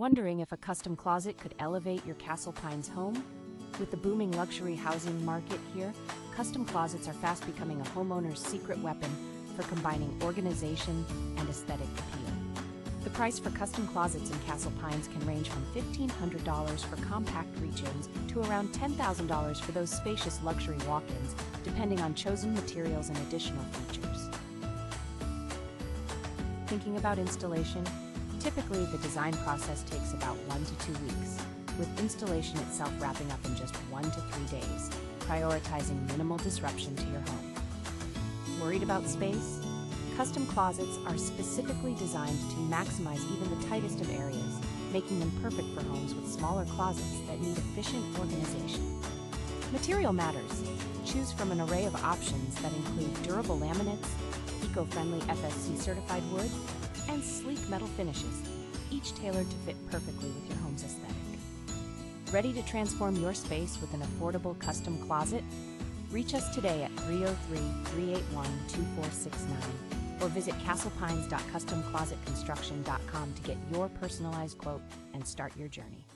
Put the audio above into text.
Wondering if a custom closet could elevate your Castle Pines home? With the booming luxury housing market here, custom closets are fast becoming a homeowner's secret weapon for combining organization and aesthetic appeal. The price for custom closets in Castle Pines can range from $1,500 for compact reach-ins to around $10,000 for those spacious luxury walk-ins, depending on chosen materials and additional features. Thinking about installation? Typically, the design process takes about 1 to 2 weeks, with installation itself wrapping up in just 1 to 3 days, prioritizing minimal disruption to your home. Worried about space? Custom closets are specifically designed to maximize even the tightest of areas, making them perfect for homes with smaller closets that need efficient organization. Material matters. Choose from an array of options that include durable laminates, eco-friendly FSC certified wood, and sleek metal finishes, each tailored to fit perfectly with your home's aesthetic. Ready to transform your space with an affordable custom closet? Reach us today at 303-381-2469 or visit castlepines.customclosetconstruction.com to get your personalized quote and start your journey.